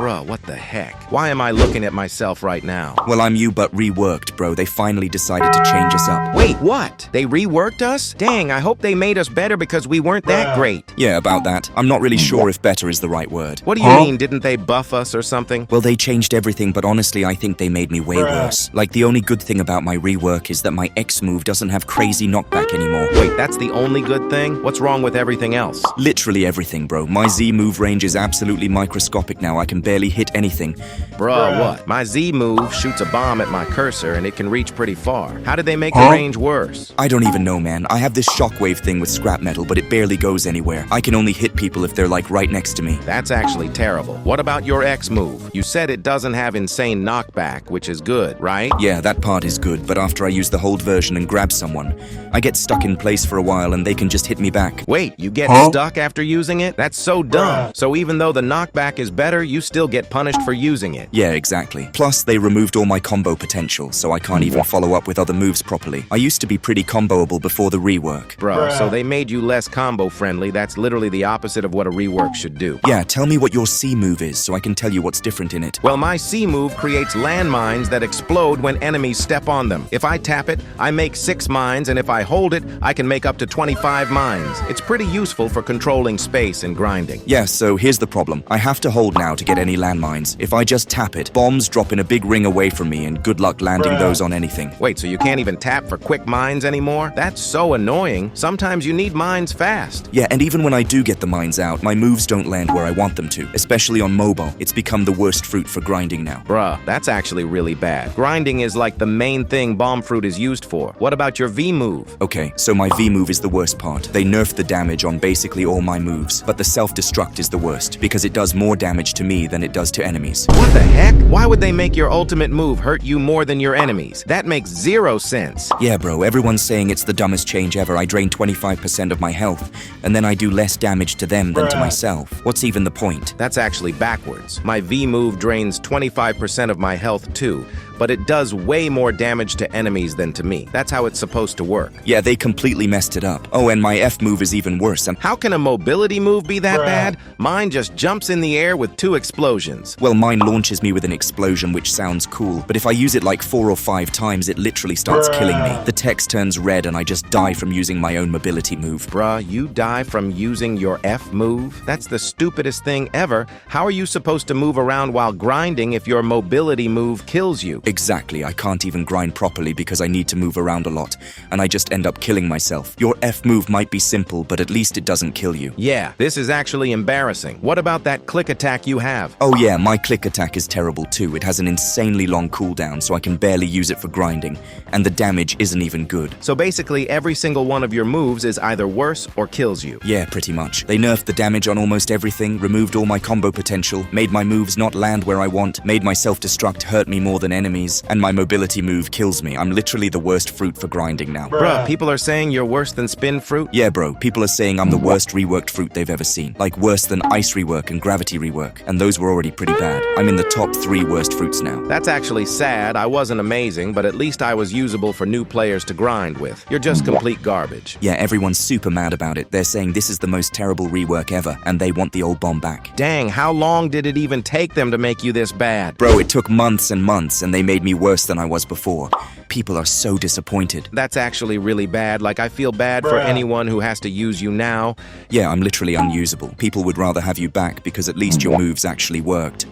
Bruh, what the heck? Why am I looking at myself right now? Well, I'm you, but reworked, bro. They finally decided to change us up. Wait, what? They reworked us? Dang, I hope they made us better because we weren't that great. Yeah, about that. I'm not really sure if better is the right word. What do you mean, didn't they buff us or something? Well, they changed everything, but honestly, I think they made me way worse. Like, the only good thing about my rework is that my X move doesn't have crazy knockback anymore. Wait, that's the only good thing? What's wrong with everything else? Literally everything, bro. My Z move range is absolutely microscopic now. I can barely hit anything. Bruh, what? My Z move shoots a bomb at my cursor and it can reach pretty far. How did they make the range worse? I don't even know, man. I have this shockwave thing with scrap metal, but it barely goes anywhere. I can only hit people if they're like right next to me. That's actually terrible. What about your X move? You said it doesn't have insane knockback, which is good, right? Yeah, that part is good, but after I use the hold version and grab someone, I get stuck in place for a while and they can just hit me back. Wait, you get stuck after using it? That's so dumb. So even though the knockback is better, you still get punished for using it. Yeah, exactly. Plus, they removed all my combo potential, so I can't even follow up with other moves properly. I used to be pretty comboable before the rework. Bro, so they made you less combo friendly. That's literally the opposite of what a rework should do. Yeah, tell me what your C move is so I can tell you what's different in it. Well, my C move creates landmines that explode when enemies step on them. If I tap it, I make 6 mines, and if I hold it, I can make up to 25 mines. It's pretty useful for controlling space and grinding. Yeah, so here's the problem. I have to hold now to get any landmines. If I just tap it, bombs drop in a big ring away from me, and good luck landing those on anything. Wait, so you can't even tap for quick mines anymore? That's so annoying. Sometimes you need mines fast. Yeah, and even when I do get the mines out, my moves don't land where I want them to, especially on mobile. It's become the worst fruit for grinding now. Bruh, that's actually really bad. Grinding is like the main thing bomb fruit is used for. What about your V move? Okay, so my V move is the worst part. They nerfed the damage on basically all my moves, but the self-destruct is the worst, because it does more damage to me than it does to enemies. What the heck? Why would they make your ultimate move hurt you more than your enemies? That makes 0 sense. Yeah, bro, everyone's saying it's the dumbest change ever. I drain 25% of my health, and then I do less damage to them than to myself. What's even the point? That's actually backwards. My V move drains 25% of my health too, but it does way more damage to enemies than to me. That's how it's supposed to work. Yeah, they completely messed it up. Oh, and my F move is even worse. How can a mobility move be that bad? Mine just jumps in the air with 2 explosions. Well, mine launches me with an explosion, which sounds cool, but if I use it like 4 or 5 times, it literally starts killing me. The text turns red and I just die from using my own mobility move. Bruh, you die from using your F move? That's the stupidest thing ever. How are you supposed to move around while grinding if your mobility move kills you? Exactly, I can't even grind properly because I need to move around a lot, and I just end up killing myself. Your F move might be simple, but at least it doesn't kill you. Yeah, this is actually embarrassing. What about that click attack you have? Oh yeah, my click attack is terrible too. It has an insanely long cooldown, so I can barely use it for grinding, and the damage isn't even good. So basically, every single one of your moves is either worse or kills you. Yeah, pretty much. They nerfed the damage on almost everything, removed all my combo potential, made my moves not land where I want, made my self-destruct hurt me more than enemies, and my mobility move kills me. I'm literally the worst fruit for grinding now. Bruh, people are saying you're worse than spin fruit? Yeah, bro, people are saying I'm the worst reworked fruit they've ever seen. Like worse than ice rework and gravity rework, and those were already pretty bad. I'm in the top 3 worst fruits now. That's actually sad. I wasn't amazing, but at least I was usable for new players to grind with. You're just complete garbage. Yeah, everyone's super mad about it. They're saying this is the most terrible rework ever, and they want the old bomb back. Dang, how long did it even take them to make you this bad? Bro, it took months and months, and they made me worse than I was before. People are so disappointed. That's actually really bad. Like, I feel bad for anyone who has to use you now. Yeah, I'm literally unusable. People would rather have you back because at least your moves actually worked.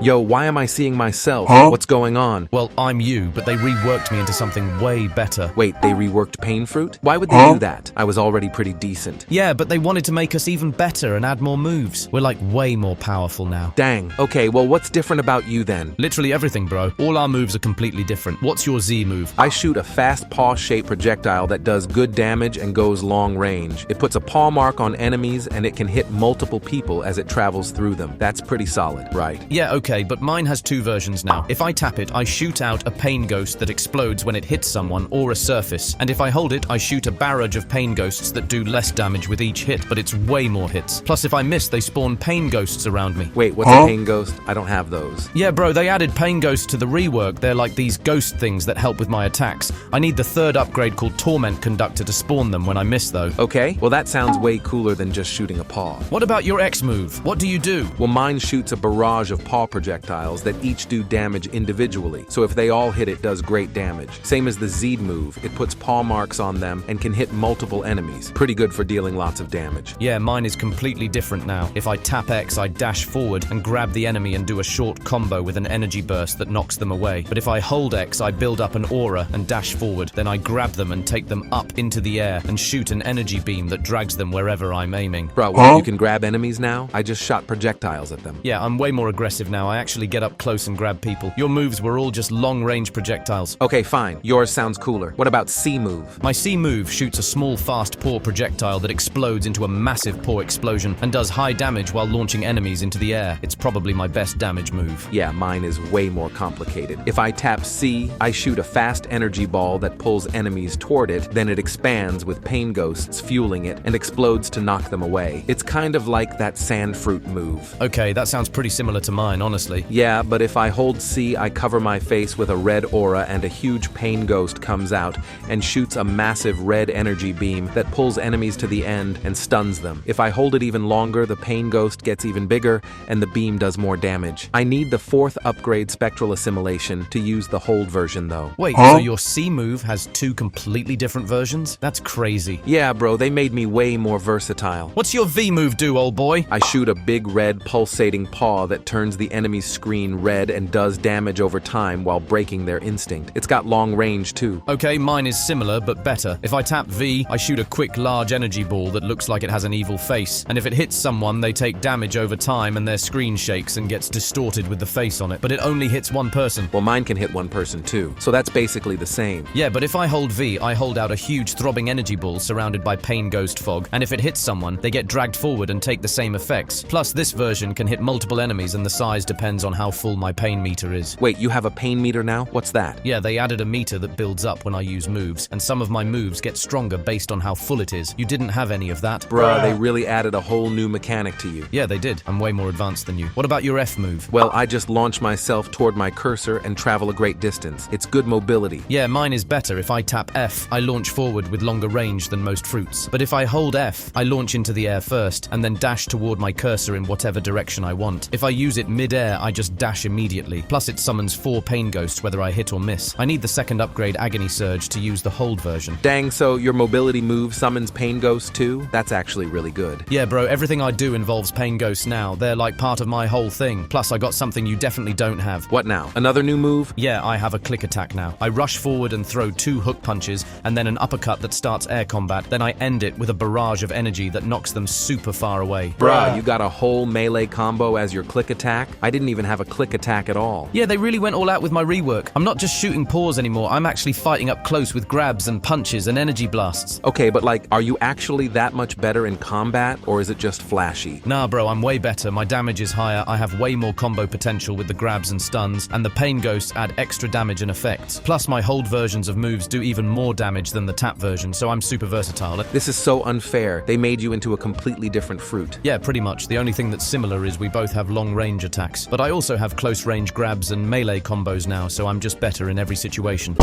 Yo, why am I seeing myself? What's going on? Well, I'm you, but they reworked me into something way better. Wait, they reworked pain fruit? Why would they do that? I was already pretty decent. Yeah, but they wanted to make us even better and add more moves. We're like way more powerful now. Dang. Okay, well, what's different about you then? Literally everything, bro. All our moves are completely different. What's your Z move? I shoot a fast paw-shaped projectile that does good damage and goes long range. It puts a paw mark on enemies and it can hit multiple people as it travels through them. That's pretty solid, right? Yeah, okay, but mine has 2 versions now. If I tap it, I shoot out a pain ghost that explodes when it hits someone or a surface. And if I hold it, I shoot a barrage of pain ghosts that do less damage with each hit, but it's way more hits. Plus, if I miss, they spawn pain ghosts around me. Wait, what's a pain ghost? I don't have those. Yeah, bro, they added pain ghosts to the rework. They're like these ghost things that help with my attacks. I need the 3rd upgrade called Torment Conductor to spawn them when I miss, though. Okay, well that sounds way cooler than just shooting a paw. What about your X move? What do you do? Well, mine shoots a barrage of paw projectiles that each do damage individually, so if they all hit it does great damage. Same as the Z move, it puts paw marks on them and can hit multiple enemies. Pretty good for dealing lots of damage. Yeah, mine is completely different now. If I tap X, I dash forward and grab the enemy and do a short combo with an energy burst that knocks them away. But if I hold X, I build up an aura and dash forward, then I grab them and take them up into the air and shoot an energy beam that drags them wherever I'm aiming. Bro, what, you can grab enemies now? I just shot projectiles at them. Yeah, I'm way more aggressive now. I actually get up close and grab people. Your moves were all just long-range projectiles. Okay, fine. Yours sounds cooler. What about C move? My C move shoots a small, fast paw projectile that explodes into a massive paw explosion and does high damage while launching enemies into the air. It's probably my best damage move. Yeah, mine is way more complicated. If I tap C, I shoot a fast energy ball that pulls enemies toward it, then it expands with pain ghosts fueling it and explodes to knock them away. It's kind of like that sand fruit move. Okay, that sounds pretty similar to mine, honestly. Yeah, but if I hold C, I cover my face with a red aura and a huge pain ghost comes out and shoots a massive red energy beam that pulls enemies to the end and stuns them. If I hold it even longer, the pain ghost gets even bigger and the beam does more damage. I need the 4th upgrade spectral assimilation to use the hold version though. Wait, so your C move has 2 completely different versions? That's crazy. Yeah, bro, they made me way more versatile. What's your V move do, old boy? I shoot a big red pulsating paw that turns the enemy's screen red and does damage over time while breaking their instinct. It's got long range too. Okay, mine is similar but better. If I tap V, I shoot a quick large energy ball that looks like it has an evil face, and if it hits someone, they take damage over time and their screen shakes and gets distorted with the face on it, but it only hits one person. Well, mine can hit one person too, so that's basically the same. Yeah, but if I hold V, I hold out a huge throbbing energy ball surrounded by pain ghost fog, and if it hits someone, they get dragged forward and take the same effects. Plus, this version can hit multiple enemies and the size depends on how full my pain meter is. Wait, you have a pain meter now? What's that? Yeah, they added a meter that builds up when I use moves, and some of my moves get stronger based on how full it is. You didn't have any of that. Bruh, they really added a whole new mechanic to you. Yeah, they did. I'm way more advanced than you. What about your F move? Well, I just launch myself toward my cursor and travel a great distance. It's good mobility. Yeah, mine is better. If I tap F, I launch forward with longer range than most fruits. But if I hold F, I launch into the air first, and then dash toward my cursor in whatever direction I want. If I use it mid-air, I just dash immediately. Plus, it summons 4 pain ghosts whether I hit or miss. I need the 2nd upgrade Agony Surge to use the hold version. Dang, so your mobility move summons pain ghosts too? That's actually really good. Yeah, bro, everything I do involves pain ghosts now. They're like part of my whole thing. Plus, I got something you definitely don't have. What now? Another new move? Yeah, I have a click attack now. I rush forward and throw 2 hook punches, and then an uppercut that starts air combat. Then I end it with a barrage of energy that knocks them super far away. Bruh, you got a whole melee combo as your click attack? I didn't even have a click attack at all. Yeah, they really went all out with my rework. I'm not just shooting paws anymore, I'm actually fighting up close with grabs and punches and energy blasts. Okay, but like, are you actually that much better in combat, or is it just flashy? Nah, bro, I'm way better. My damage is higher, I have way more combo potential with the grabs and stuns, and the pain ghosts add extra damage and effects. Plus, my hold versions of moves do even more damage than the tap version, so I'm super versatile. This is so unfair. They made you into a completely different fruit. Yeah, pretty much. The only thing that's similar is we both have long-range attacks. But I also have close-range grabs and melee combos now, so I'm just better in every situation.